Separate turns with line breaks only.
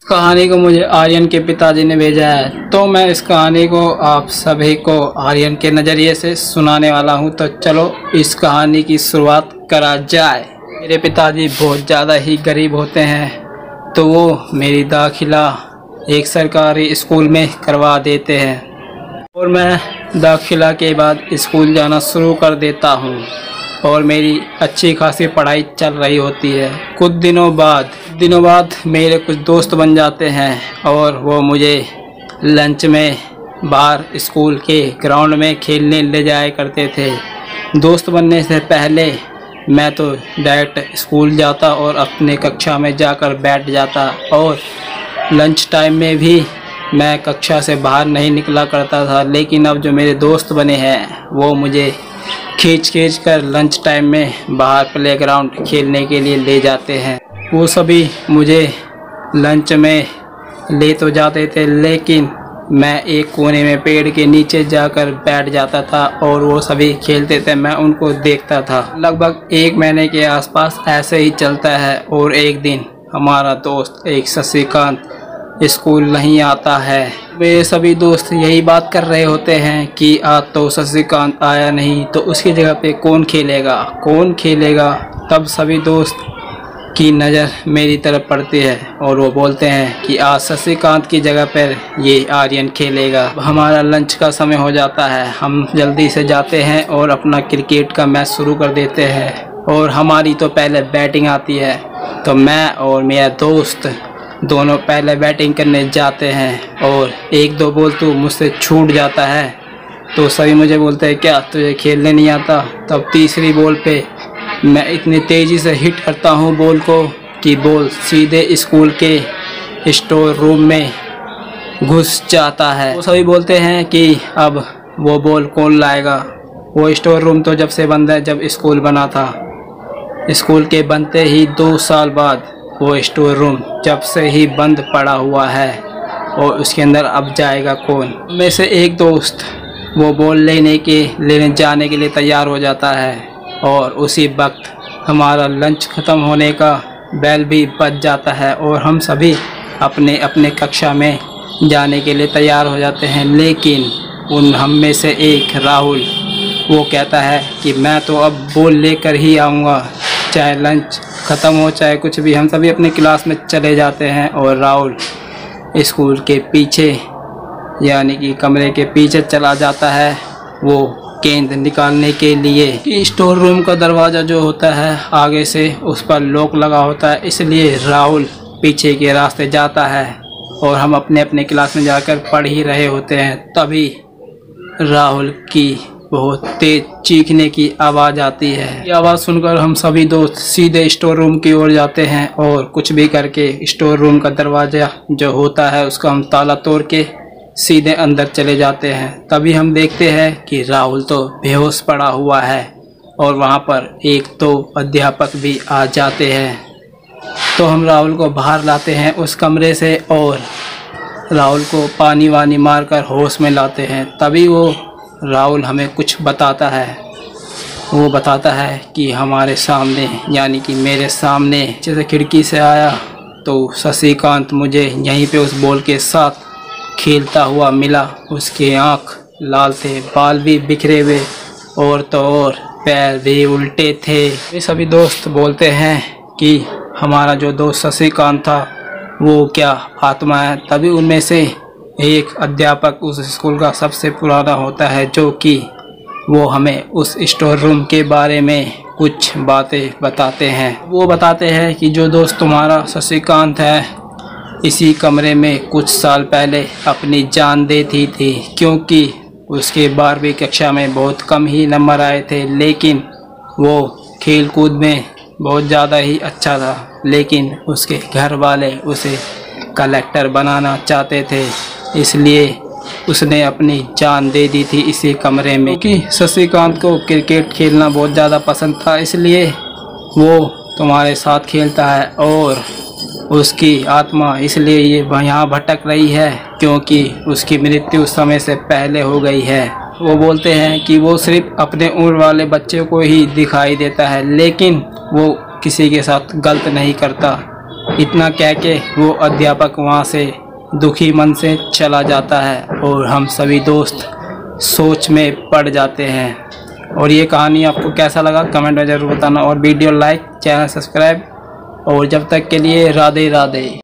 कहानी को मुझे आर्यन के पिताजी ने भेजा है, तो मैं इस कहानी को आप सभी को आर्यन के नज़रिए से सुनाने वाला हूं। तो चलो इस कहानी की शुरुआत करा जाए। मेरे पिताजी बहुत ज़्यादा ही गरीब होते हैं, तो वो मेरी दाखिला एक सरकारी स्कूल में करवा देते हैं और मैं दाखिला के बाद स्कूल जाना शुरू कर देता हूँ और मेरी अच्छी खासी पढ़ाई चल रही होती है। कुछ दिनों बाद मेरे कुछ दोस्त बन जाते हैं और वो मुझे लंच में बाहर स्कूल के ग्राउंड में खेलने ले जाया करते थे। दोस्त बनने से पहले मैं तो डायरेक्ट स्कूल जाता और अपने कक्षा में जाकर बैठ जाता और लंच टाइम में भी मैं कक्षा से बाहर नहीं निकला करता था। लेकिन अब जो मेरे दोस्त बने हैं वो मुझे खींच कर लंच टाइम में बाहर प्लेग्राउंड खेलने के लिए ले जाते हैं। वो सभी मुझे लंच में ले तो जाते थे, लेकिन मैं एक कोने में पेड़ के नीचे जाकर बैठ जाता था और वो सभी खेलते थे, मैं उनको देखता था। लगभग 1 महीने के आसपास ऐसे ही चलता है और एक दिन हमारा दोस्त एक शशिकांत स्कूल नहीं आता है। वे सभी दोस्त यही बात कर रहे होते हैं कि आज तो शशिकांत आया नहीं, तो उसकी जगह पे कौन खेलेगा। तब सभी दोस्त की नज़र मेरी तरफ पड़ती है और वो बोलते हैं कि आज शशिकांत की जगह पर ये आर्यन खेलेगा। हमारा लंच का समय हो जाता है, हम जल्दी से जाते हैं और अपना क्रिकेट का मैच शुरू कर देते हैं और हमारी तो पहले बैटिंग आती है। तो मैं और मेरा दोस्त दोनों पहले बैटिंग करने जाते हैं और 1-2 बॉल तो मुझसे छूट जाता है, तो सभी मुझे बोलते हैं क्या तुझे खेलने नहीं आता। तब तीसरी बॉल पे मैं इतनी तेज़ी से हिट करता हूँ बॉल को कि बॉल सीधे स्कूल के स्टोर रूम में घुस जाता है। वो सभी बोलते हैं कि अब वो बॉल कौन लाएगा। वो स्टोर रूम तो जब से बंद है जब स्कूल बना था। स्कूल के बनते ही 2 साल बाद वो स्टोर रूम जब से ही बंद पड़ा हुआ है और उसके अंदर अब जाएगा कौन। में से एक दोस्त वो बॉल लेने जाने के लिए तैयार हो जाता है और उसी वक्त हमारा लंच ख़त्म होने का बेल भी बज जाता है और हम सभी अपने अपने कक्षा में जाने के लिए तैयार हो जाते हैं। लेकिन हम में से एक राहुल वो कहता है कि मैं तो अब बॉल लेकर ही आऊँगा, चाहे लंच ख़त्म हो चाहे कुछ भी। हम सभी अपने क्लास में चले जाते हैं और राहुल स्कूल के पीछे यानी कि कमरे के पीछे चला जाता है वो गेंद निकालने के लिए। स्टोर रूम का दरवाज़ा जो होता है आगे से उस पर लॉक लगा होता है, इसलिए राहुल पीछे के रास्ते जाता है और हम अपने अपने क्लास में जाकर पढ़ ही रहे होते हैं। तभी राहुल की बहुत तेज चीखने की आवाज़ आती है। ये आवाज़ सुनकर हम सभी दोस्त सीधे स्टोर रूम की ओर जाते हैं और कुछ भी करके स्टोर रूम का दरवाज़ा जो होता है उसका हम ताला तोड़ के सीधे अंदर चले जाते हैं। तभी हम देखते हैं कि राहुल तो बेहोश पड़ा हुआ है और वहाँ पर 1-2 अध्यापक भी आ जाते हैं। तो हम राहुल को बाहर लाते हैं उस कमरे से और राहुल को पानी वानी मारकर होश में लाते हैं। तभी वो राहुल हमें कुछ बताता है। वो बताता है कि हमारे सामने यानी कि मेरे सामने जैसे खिड़की से आया तो शशिकांत मुझे यहीं पे उस बॉल के साथ खेलता हुआ मिला। उसके आँख लाल थे, बाल भी बिखरे हुए और तो और पैर भी उल्टे थे। ये सभी दोस्त बोलते हैं कि हमारा जो दोस्त शशिकांत था वो क्या आत्मा है। तभी उनमें से एक अध्यापक उस स्कूल का सबसे पुराना होता है जो कि वो हमें उस स्टोर रूम के बारे में कुछ बातें बताते हैं। वो बताते हैं कि जो दोस्त तुम्हारा शशिकांत है इसी कमरे में कुछ साल पहले अपनी जान दे दी थी, क्योंकि उसके 12वीं कक्षा में बहुत कम ही नंबर आए थे। लेकिन वो खेल कूद में बहुत ज़्यादा ही अच्छा था, लेकिन उसके घर वाले उसे कलेक्टर बनाना चाहते थे, इसलिए उसने अपनी जान दे दी थी इसी कमरे में। क्योंकि शशिकांत को क्रिकेट खेलना बहुत ज़्यादा पसंद था, इसलिए वो तुम्हारे साथ खेलता है और उसकी आत्मा इसलिए ये यहाँ भटक रही है क्योंकि उसकी मृत्यु समय से पहले हो गई है। वो बोलते हैं कि वो सिर्फ अपने उम्र वाले बच्चे को ही दिखाई देता है, लेकिन वो किसी के साथ गलत नहीं करता। इतना कह के वो अध्यापक वहाँ से दुखी मन से चला जाता है और हम सभी दोस्त सोच में पड़ जाते हैं। और ये कहानी आपको कैसा लगा कमेंट में ज़रूर बताना, और वीडियो लाइक, चैनल सब्सक्राइब, और जब तक के लिए राधे राधे।